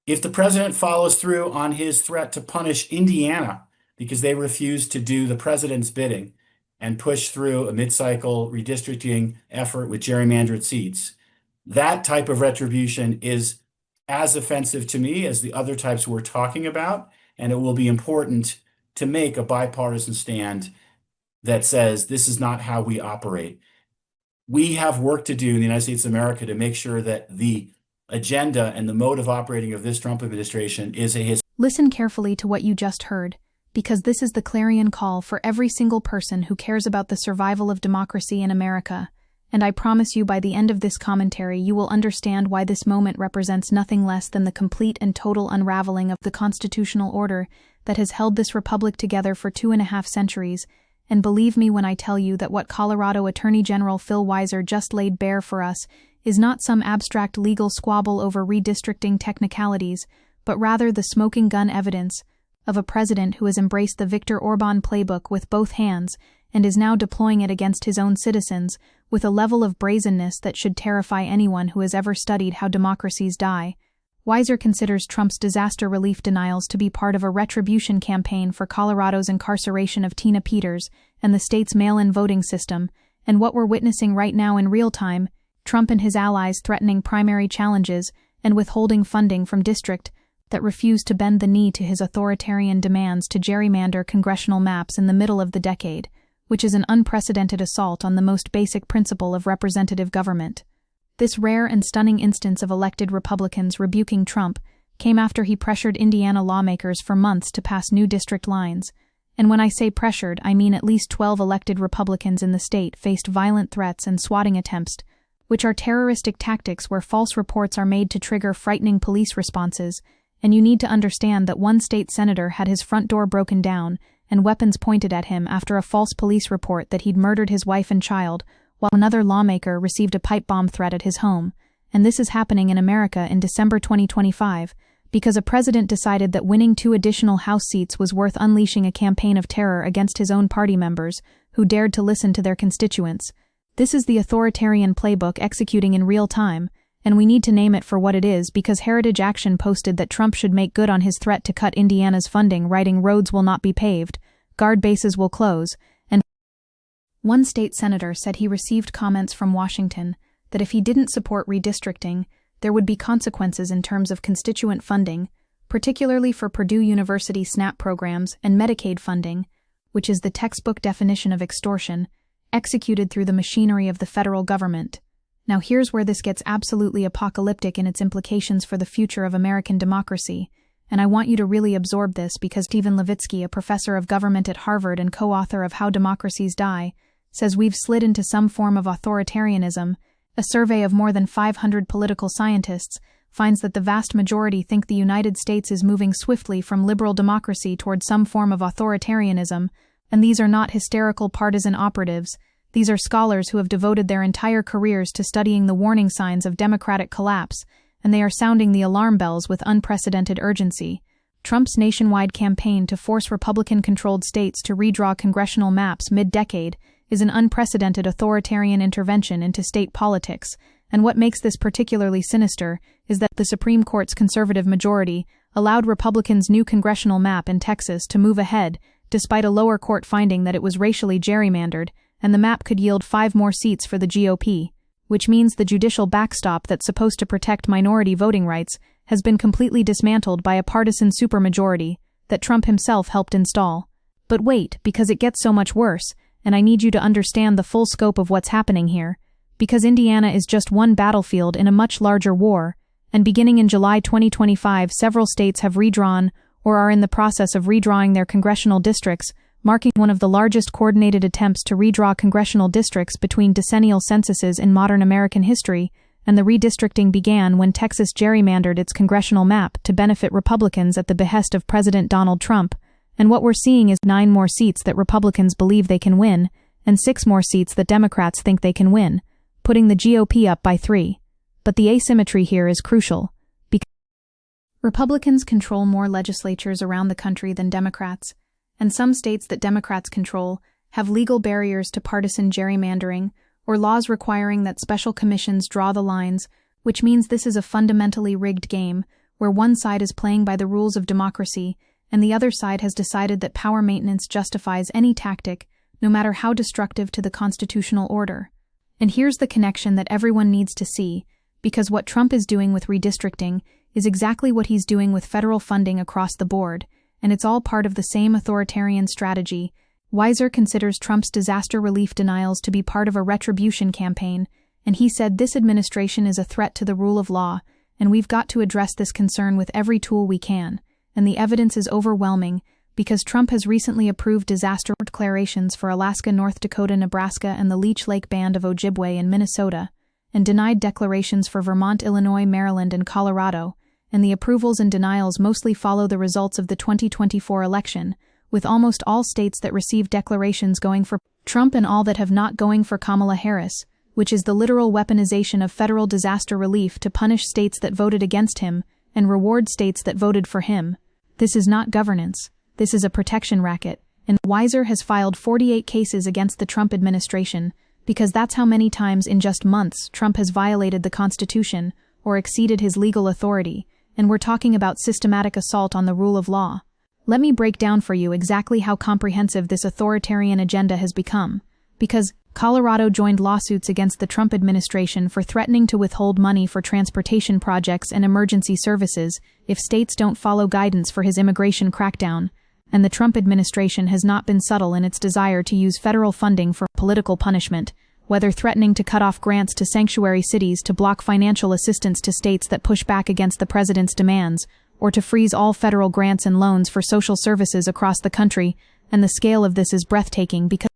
If the president follows through on his threat to punish Indiana because they refused to do the president's bidding and push through a mid-cycle redistricting effort with gerrymandered seats, that type of retribution is as offensive to me as the other types we're talking about, and it will be important to make a bipartisan stand that says this is not how we operate. We have work to do in the United States of America to make sure that the agenda and the mode of operating of this Trump administration is a Listen carefully to what you just heard, because this is the clarion call for every single person who cares about the survival of democracy in America. And I promise you by the end of this commentary you will understand why this moment represents nothing less than the complete and total unraveling of the constitutional order that has held this republic together for 2.5 centuries. And believe me when I tell you that what Colorado Attorney General Phil Weiser just laid bare for us is not some abstract legal squabble over redistricting technicalities, but rather the smoking gun evidence of a president who has embraced the Viktor Orban playbook with both hands and is now deploying it against his own citizens with a level of brazenness that should terrify anyone who has ever studied how democracies die. Weiser considers Trump's disaster relief denials to be part of a retribution campaign for Colorado's incarceration of Tina Peters and the state's mail-in voting system, and what we're witnessing right now in real time, Trump and his allies threatening primary challenges and withholding funding from districts that refuse to bend the knee to his authoritarian demands to gerrymander congressional maps in the middle of the decade, which is an unprecedented assault on the most basic principle of representative government. This rare and stunning instance of elected Republicans rebuking Trump came after he pressured Indiana lawmakers for months to pass new district lines. And when I say pressured, I mean at least 12 elected Republicans in the state faced violent threats and swatting attempts, which are terroristic tactics where false reports are made to trigger frightening police responses. And you need to understand that one state senator had his front door broken down and weapons pointed at him after a false police report that he'd murdered his wife and child, while another lawmaker received a pipe bomb threat at his home. And this is happening in America in December 2025, because a president decided that winning 2 additional House seats was worth unleashing a campaign of terror against his own party members, who dared to listen to their constituents. This is the authoritarian playbook executing in real time, and we need to name it for what it is because Heritage Action posted that Trump should make good on his threat to cut Indiana's funding, writing roads will not be paved, guard bases will close, and one state senator said he received comments from Washington that if he didn't support redistricting, there would be consequences in terms of constituent funding, particularly for Purdue University SNAP programs and Medicaid funding, which is the textbook definition of extortion, executed through the machinery of the federal government. Now here's where this gets absolutely apocalyptic in its implications for the future of American democracy, and I want you to really absorb this because Stephen Levitsky, a professor of government at Harvard and co-author of How Democracies Die, says we've slid into some form of authoritarianism. A survey of more than 500 political scientists finds that the vast majority think the United States is moving swiftly from liberal democracy toward some form of authoritarianism, and these are not hysterical partisan operatives. These are scholars who have devoted their entire careers to studying the warning signs of democratic collapse, and they are sounding the alarm bells with unprecedented urgency. Trump's nationwide campaign to force Republican-controlled states to redraw congressional maps mid-decade is an unprecedented authoritarian intervention into state politics, and what makes this particularly sinister is that the Supreme Court's conservative majority allowed Republicans' new congressional map in Texas to move ahead, despite a lower court finding that it was racially gerrymandered, and the map could yield 5 more seats for the GOP, which means the judicial backstop that's supposed to protect minority voting rights has been completely dismantled by a partisan supermajority that Trump himself helped install. But wait, because it gets so much worse, and I need you to understand the full scope of what's happening here, because Indiana is just one battlefield in a much larger war, and beginning in July 2025, several states have redrawn or are in the process of redrawing their congressional districts, marking one of the largest coordinated attempts to redraw congressional districts between decennial censuses in modern American history, and the redistricting began when Texas gerrymandered its congressional map to benefit Republicans at the behest of President Donald Trump, and what we're seeing is 9 more seats that Republicans believe they can win, and 6 more seats that Democrats think they can win, putting the GOP up by 3. But the asymmetry here is crucial, because Republicans control more legislatures around the country than Democrats, and some states that Democrats control have legal barriers to partisan gerrymandering or laws requiring that special commissions draw the lines, which means this is a fundamentally rigged game where one side is playing by the rules of democracy and the other side has decided that power maintenance justifies any tactic, no matter how destructive to the constitutional order. And here's the connection that everyone needs to see, because what Trump is doing with redistricting is exactly what he's doing with federal funding across the board, and it's all part of the same authoritarian strategy. Weiser considers Trump's disaster relief denials to be part of a retribution campaign, and he said this administration is a threat to the rule of law, and we've got to address this concern with every tool we can. And the evidence is overwhelming, because Trump has recently approved disaster declarations for Alaska, North Dakota, Nebraska, and the Leech Lake Band of Ojibwe in Minnesota, and denied declarations for Vermont, Illinois, Maryland, and Colorado, and the approvals and denials mostly follow the results of the 2024 election, with almost all states that received declarations going for Trump and all that have not going for Kamala Harris, which is the literal weaponization of federal disaster relief to punish states that voted against him and reward states that voted for him. This is not governance. This is a protection racket, and Weiser has filed 48 cases against the Trump administration, because that's how many times in just months Trump has violated the Constitution or exceeded his legal authority, and we're talking about systematic assault on the rule of law. Let me break down for you exactly how comprehensive this authoritarian agenda has become, because Colorado joined lawsuits against the Trump administration for threatening to withhold money for transportation projects and emergency services if states don't follow guidance for his immigration crackdown, and the Trump administration has not been subtle in its desire to use federal funding for political punishment, whether threatening to cut off grants to sanctuary cities to block financial assistance to states that push back against the president's demands, or to freeze all federal grants and loans for social services across the country, and the scale of this is breathtaking because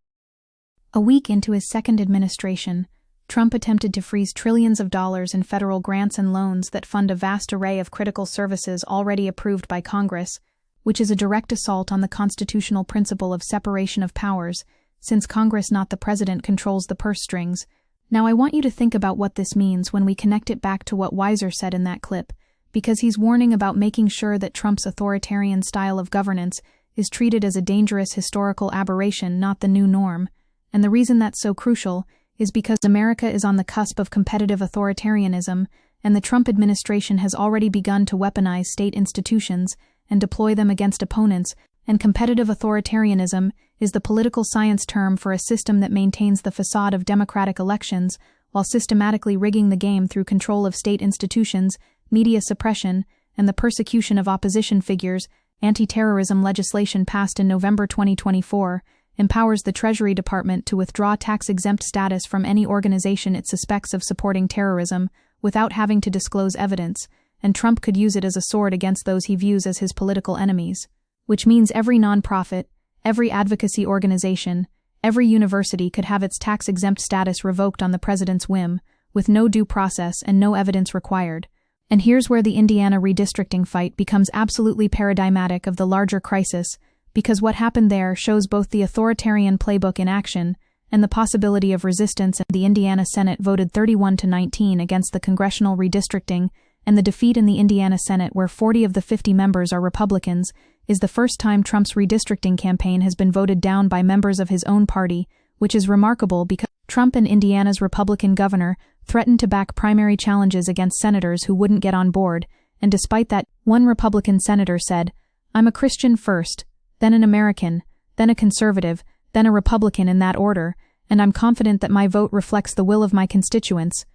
a week into his second administration, Trump attempted to freeze trillions of dollars in federal grants and loans that fund a vast array of critical services already approved by Congress, which is a direct assault on the constitutional principle of separation of powers, since Congress, not the president, controls the purse strings. Now I want you to think about what this means when we connect it back to what Weiser said in that clip, because he's warning about making sure that Trump's authoritarian style of governance is treated as a dangerous historical aberration, not the new norm. And the reason that's so crucial is because America is on the cusp of competitive authoritarianism, and the Trump administration has already begun to weaponize state institutions and deploy them against opponents, and competitive authoritarianism is the political science term for a system that maintains the facade of democratic elections while systematically rigging the game through control of state institutions, media suppression, and the persecution of opposition figures. Anti-terrorism legislation passed in November 2024 empowers the Treasury Department to withdraw tax-exempt status from any organization it suspects of supporting terrorism without having to disclose evidence, and Trump could use it as a sword against those he views as his political enemies. Which means every nonprofit, every advocacy organization, every university could have its tax-exempt status revoked on the president's whim, with no due process and no evidence required. And here's where the Indiana redistricting fight becomes absolutely paradigmatic of the larger crisis, because what happened there shows both the authoritarian playbook in action and the possibility of resistance. And the Indiana Senate voted 31-19 against the congressional redistricting, and the defeat in the Indiana Senate, where 40 of the 50 members are Republicans, is the first time Trump's redistricting campaign has been voted down by members of his own party, which is remarkable because Trump and Indiana's Republican governor threatened to back primary challenges against senators who wouldn't get on board, and despite that, one Republican senator said, "I'm a Christian first, then an American, then a conservative, then a Republican in that order, and I'm confident that my vote reflects the will of my constituents,"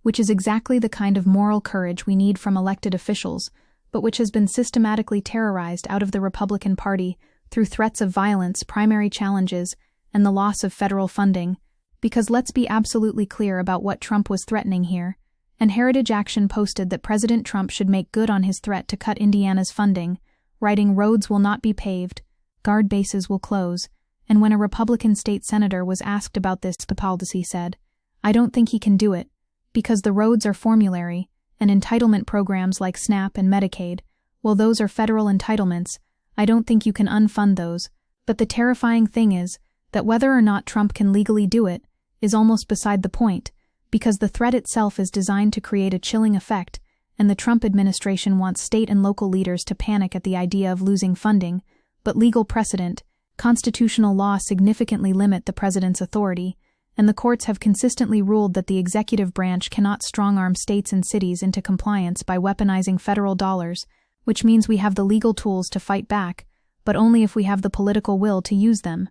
which is exactly the kind of moral courage we need from elected officials, but which has been systematically terrorized out of the Republican Party through threats of violence, primary challenges, and the loss of federal funding. Because let's be absolutely clear about what Trump was threatening here. And Heritage Action posted that President Trump should make good on his threat to cut Indiana's funding, writing, "Roads will not be paved, guard bases will close," and when a Republican state senator was asked about this, the policy said, "I don't think he can do it, because the roads are formulary, and entitlement programs like SNAP and Medicaid, well, those are federal entitlements, I don't think you can unfund those." But the terrifying thing is that whether or not Trump can legally do it is almost beside the point, because the threat itself is designed to create a chilling effect, and the Trump administration wants state and local leaders to panic at the idea of losing funding, but legal precedent, constitutional law significantly limit the president's authority, and the courts have consistently ruled that the executive branch cannot strong-arm states and cities into compliance by weaponizing federal dollars, which means we have the legal tools to fight back, but only if we have the political will to use them.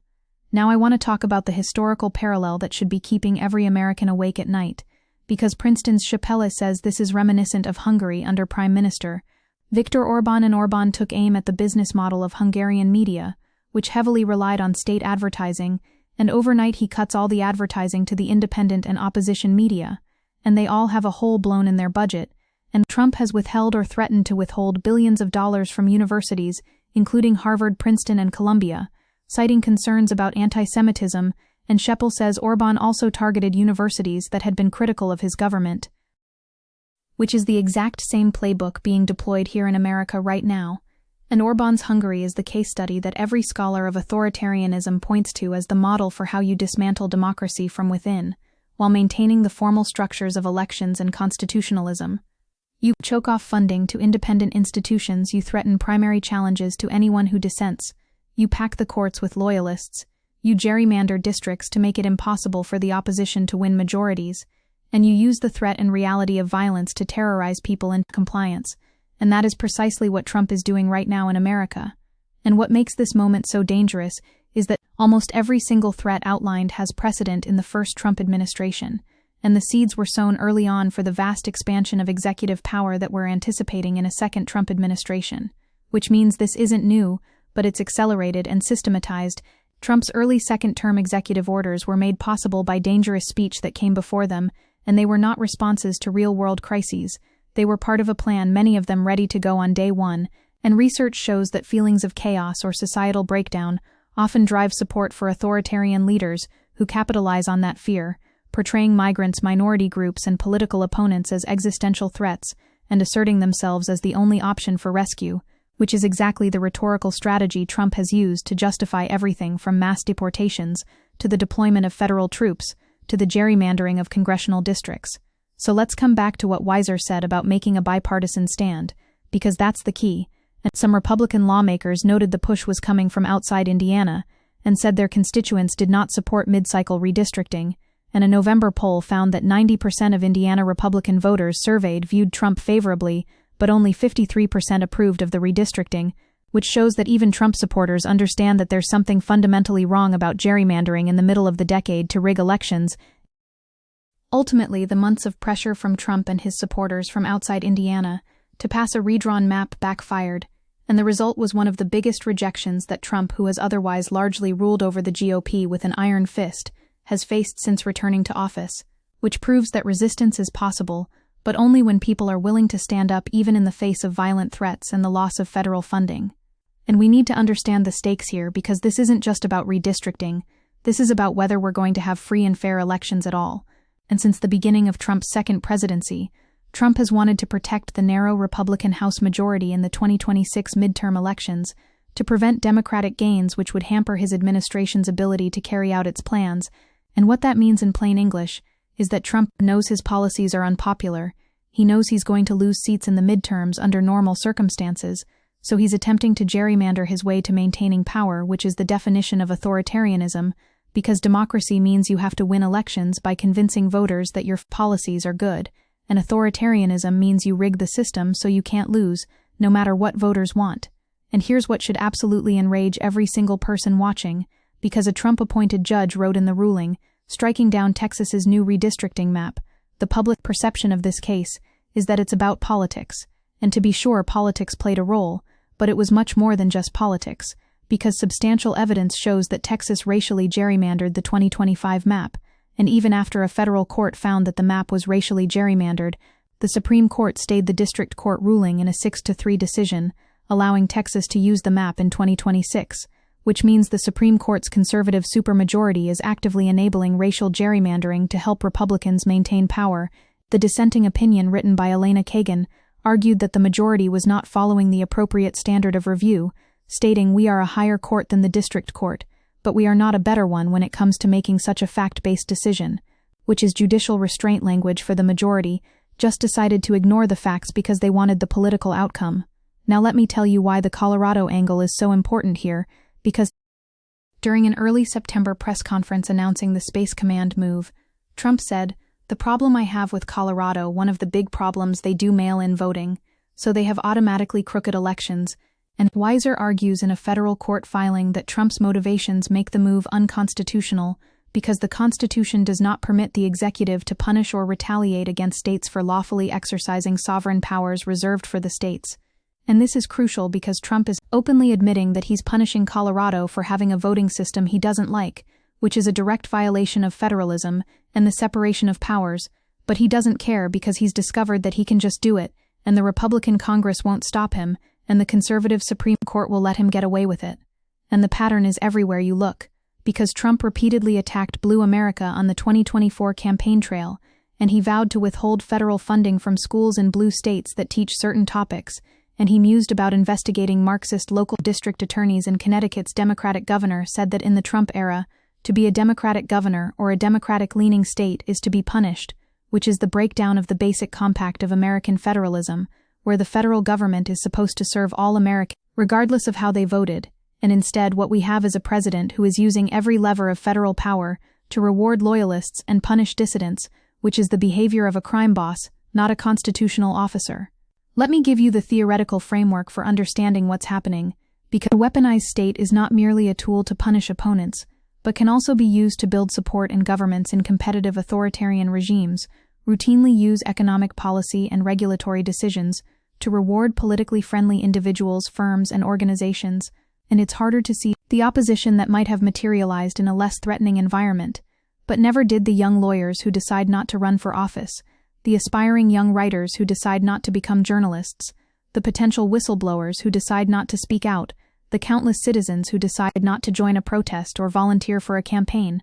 Now I want to talk about the historical parallel that should be keeping every American awake at night, because Princeton's Chappelle says this is reminiscent of Hungary under Prime Minister Viktor Orbán, and Orbán took aim at the business model of Hungarian media, which heavily relied on state advertising, and overnight he cuts all the advertising to the independent and opposition media, and they all have a hole blown in their budget, and Trump has withheld or threatened to withhold billions of dollars from universities, including Harvard, Princeton, and Columbia, citing concerns about anti-Semitism, and Chappelle says Orbán also targeted universities that had been critical of his government, which is the exact same playbook being deployed here in America right now. And Orbán's Hungary is the case study that every scholar of authoritarianism points to as the model for how you dismantle democracy from within, while maintaining the formal structures of elections and constitutionalism. You choke off funding to independent institutions, you threaten primary challenges to anyone who dissents, you pack the courts with loyalists, you gerrymander districts to make it impossible for the opposition to win majorities, and you use the threat and reality of violence to terrorize people into compliance. And that is precisely what Trump is doing right now in America. And what makes this moment so dangerous is that almost every single threat outlined has precedent in the first Trump administration, and the seeds were sown early on for the vast expansion of executive power that we're anticipating in a second Trump administration, which means this isn't new, but it's accelerated and systematized. Trump's early second-term executive orders were made possible by dangerous speech that came before them, and they were not responses to real-world crises. They were part of a plan, many of them ready to go on day one, and research shows that feelings of chaos or societal breakdown often drive support for authoritarian leaders who capitalize on that fear, portraying migrants, minority groups, and political opponents as existential threats and asserting themselves as the only option for rescue, which is exactly the rhetorical strategy Trump has used to justify everything from mass deportations to the deployment of federal troops to the gerrymandering of congressional districts. So let's come back to what Weiser said about making a bipartisan stand, because that's the key. And some Republican lawmakers noted the push was coming from outside Indiana and said their constituents did not support mid-cycle redistricting, and a November poll found that 90% of Indiana Republican voters surveyed viewed Trump favorably, but only 53% approved of the redistricting, which shows that even Trump supporters understand that there's something fundamentally wrong about gerrymandering in the middle of the decade to rig elections. Ultimately, the months of pressure from Trump and his supporters from outside Indiana to pass a redrawn map backfired, and the result was one of the biggest rejections that Trump, who has otherwise largely ruled over the GOP with an iron fist, has faced since returning to office, which proves that resistance is possible, but only when people are willing to stand up even in the face of violent threats and the loss of federal funding. And we need to understand the stakes here, because this isn't just about redistricting, this is about whether we're going to have free and fair elections at all. And since the beginning of Trump's second presidency, Trump has wanted to protect the narrow Republican House majority in the 2026 midterm elections to prevent Democratic gains which would hamper his administration's ability to carry out its plans. And what that means in plain English is that Trump knows his policies are unpopular, he knows he's going to lose seats in the midterms under normal circumstances, so he's attempting to gerrymander his way to maintaining power, which is the definition of authoritarianism, because democracy means you have to win elections by convincing voters that your policies are good, and authoritarianism means you rig the system so you can't lose, no matter what voters want. And here's what should absolutely enrage every single person watching, because a Trump-appointed judge wrote in the ruling, striking down Texas's new redistricting map, the public perception of this case is that it's about politics. And to be sure, politics played a role, but it was much more than just politics, because substantial evidence shows that Texas racially gerrymandered the 2025 map, and even after a federal court found that the map was racially gerrymandered, the Supreme Court stayed the district court ruling in a 6-3 decision, allowing Texas to use the map in 2026, which means the Supreme Court's conservative supermajority is actively enabling racial gerrymandering to help Republicans maintain power. The dissenting opinion written by Elena Kagan argued that the majority was not following the appropriate standard of review, stating, "We are a higher court than the district court, but we are not a better one when it comes to making such a fact-based decision," which is judicial restraint language for the majority, just decided to ignore the facts because they wanted the political outcome. Now let me tell you why the Colorado angle is so important here, because During an early September press conference announcing the Space Command move, Trump said, "The problem I have with Colorado, one of the big problems, they do mail-in voting, so they have automatically crooked elections," and Weiser argues in a federal court filing that Trump's motivations make the move unconstitutional because the Constitution does not permit the executive to punish or retaliate against states for lawfully exercising sovereign powers reserved for the states. And this is crucial because Trump is openly admitting that he's punishing Colorado for having a voting system he doesn't like, which is a direct violation of federalism and the separation of powers, but he doesn't care because he's discovered that he can just do it, and the Republican Congress won't stop him, and the conservative Supreme Court will let him get away with it. And the pattern is everywhere you look, because Trump repeatedly attacked Blue America on the 2024 campaign trail, and he vowed to withhold federal funding from schools in blue states that teach certain topics, and he mused about investigating Marxist local district attorneys, and Connecticut's Democratic governor said that in the Trump era, to be a Democratic governor or a Democratic-leaning state is to be punished, which is the breakdown of the basic compact of American federalism, where the federal government is supposed to serve all Americans, regardless of how they voted, and instead what we have is a president who is using every lever of federal power to reward loyalists and punish dissidents, which is the behavior of a crime boss, not a constitutional officer. Let me give you the theoretical framework for understanding what's happening, because a weaponized state is not merely a tool to punish opponents, but can also be used to build support in governments in competitive authoritarian regimes, routinely use economic policy and regulatory decisions to reward politically friendly individuals, firms, and organizations, and it's harder to see the opposition that might have materialized in a less threatening environment, but never did the young lawyers who decide not to run for office, the aspiring young writers who decide not to become journalists, the potential whistleblowers who decide not to speak out, the countless citizens who decide not to join a protest or volunteer for a campaign,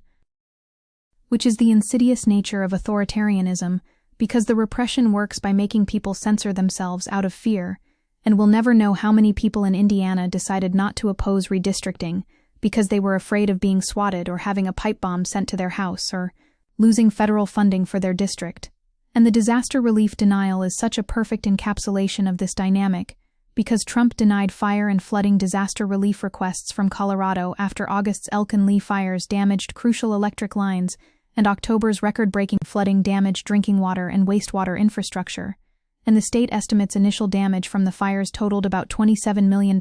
which is the insidious nature of authoritarianism, because the repression works by making people censor themselves out of fear, and we'll never know how many people in Indiana decided not to oppose redistricting because they were afraid of being swatted or having a pipe bomb sent to their house or losing federal funding for their district. And the disaster relief denial is such a perfect encapsulation of this dynamic, because Trump denied fire and flooding disaster relief requests from Colorado after August's Elkin Lee fires damaged crucial electric lines and October's record-breaking flooding damaged drinking water and wastewater infrastructure, and the state estimates initial damage from the fires totaled about $27 million,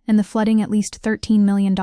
and the flooding at least $13 million,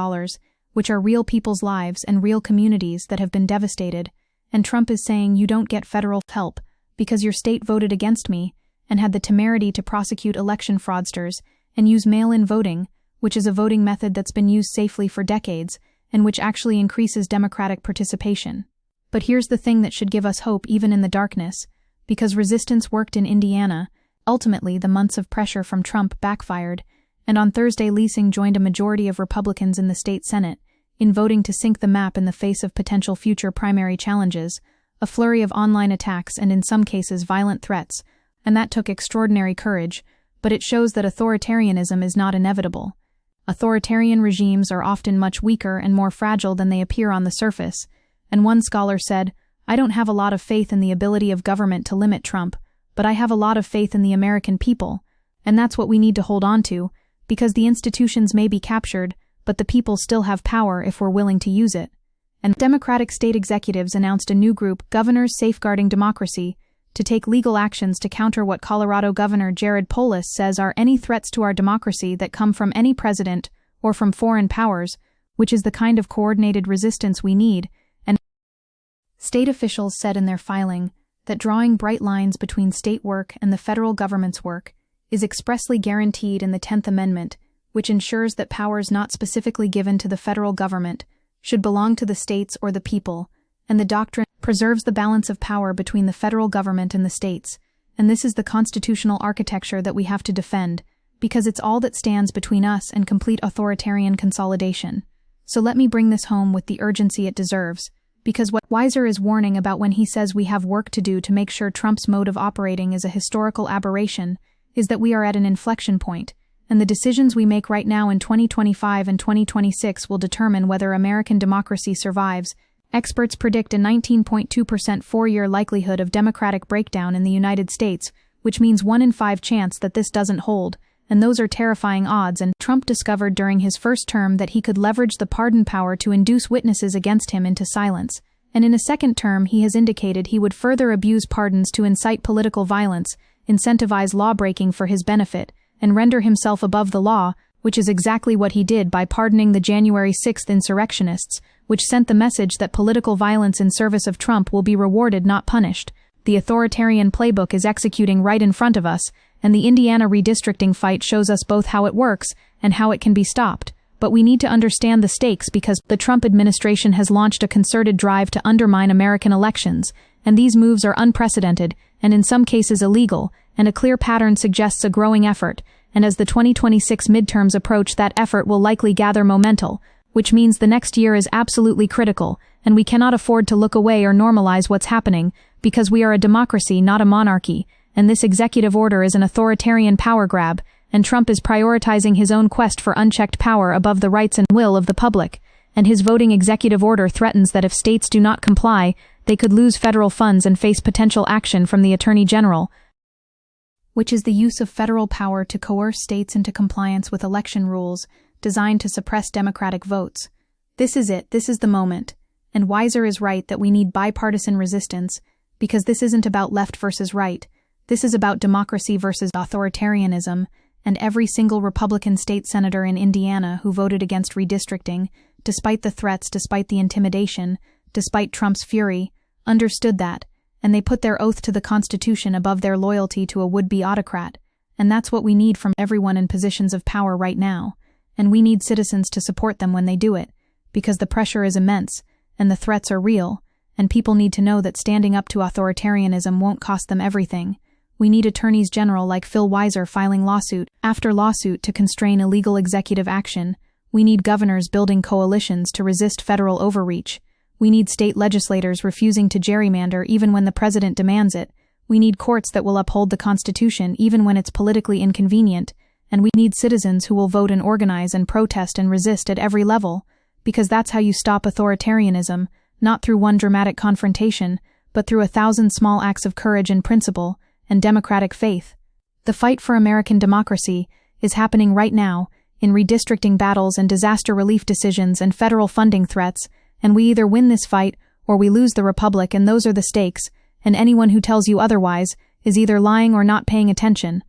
which are real people's lives and real communities that have been devastated, and Trump is saying you don't get federal help because your state voted against me and had the temerity to prosecute election fraudsters and use mail-in voting, which is a voting method that's been used safely for decades and which actually increases democratic participation. But here's the thing that should give us hope even in the darkness, because resistance worked in Indiana. Ultimately, the months of pressure from Trump backfired, and on Thursday Leasing joined a majority of Republicans in the state Senate in voting to sink the map in the face of potential future primary challenges, a flurry of online attacks and in some cases violent threats, and that took extraordinary courage, but it shows that authoritarianism is not inevitable. Authoritarian regimes are often much weaker and more fragile than they appear on the surface, and one scholar said, "I don't have a lot of faith in the ability of government to limit Trump, but I have a lot of faith in the American people, and that's what we need to hold on to, because the institutions may be captured, but the people still have power if we're willing to use it." And Democratic state executives announced a new group, Governors Safeguarding Democracy, to take legal actions to counter what Colorado Governor Jared Polis says are any threats to our democracy that come from any president or from foreign powers, which is the kind of coordinated resistance we need. And state officials said in their filing that drawing bright lines between state work and the federal government's work is expressly guaranteed in the 10th Amendment, which ensures that powers not specifically given to the federal government should belong to the states or the people, and the doctrine preserves the balance of power between the federal government and the states, and this is the constitutional architecture that we have to defend, because it's all that stands between us and complete authoritarian consolidation. So let me bring this home with the urgency it deserves, because what Weiser is warning about when he says we have work to do to make sure Trump's mode of operating is a historical aberration is that we are at an inflection point, and the decisions we make right now in 2025 and 2026 will determine whether American democracy survives. Experts predict a 19.2% four-year likelihood of democratic breakdown in the United States, which means 1 in 5 chance that this doesn't hold, and those are terrifying odds, and Trump discovered during his first term that he could leverage the pardon power to induce witnesses against him into silence. And in a second term, he has indicated he would further abuse pardons to incite political violence, incentivize lawbreaking for his benefit, and render himself above the law, which is exactly what he did by pardoning the January 6th insurrectionists, which sent the message that political violence in service of Trump will be rewarded, not punished. The authoritarian playbook is executing right in front of us, and the Indiana redistricting fight shows us both how it works and how it can be stopped. But we need to understand the stakes because the Trump administration has launched a concerted drive to undermine American elections, and these moves are unprecedented and in some cases illegal, and a clear pattern suggests a growing effort, and as the 2026 midterms approach, that effort will likely gather momentum, which means the next year is absolutely critical, and we cannot afford to look away or normalize what's happening, because we are a democracy, not a monarchy, and this executive order is an authoritarian power grab, and Trump is prioritizing his own quest for unchecked power above the rights and will of the public, and his voting executive order threatens that if states do not comply, they could lose federal funds and face potential action from the Attorney General, which is the use of federal power to coerce states into compliance with election rules designed to suppress Democratic votes. This is it, this is the moment, and Weiser is right that we need bipartisan resistance, because this isn't about left versus right, this is about democracy versus authoritarianism, and every single Republican state senator in Indiana who voted against redistricting, despite the threats, despite the intimidation, despite Trump's fury, understood that, and they put their oath to the Constitution above their loyalty to a would-be autocrat, and that's what we need from everyone in positions of power right now, and we need citizens to support them when they do it, because the pressure is immense, and the threats are real, and people need to know that standing up to authoritarianism won't cost them everything. We need attorneys general like Phil Weiser filing lawsuit after lawsuit to constrain illegal executive action. We need governors building coalitions to resist federal overreach. We need state legislators refusing to gerrymander even when the president demands it. We need courts that will uphold the Constitution even when it's politically inconvenient. And we need citizens who will vote and organize and protest and resist at every level. Because that's how you stop authoritarianism, not through one dramatic confrontation, but through 1,000 small acts of courage and principle and democratic faith. The fight for American democracy is happening right now, in redistricting battles and disaster relief decisions and federal funding threats, and we either win this fight or we lose the republic, and those are the stakes, and anyone who tells you otherwise is either lying or not paying attention.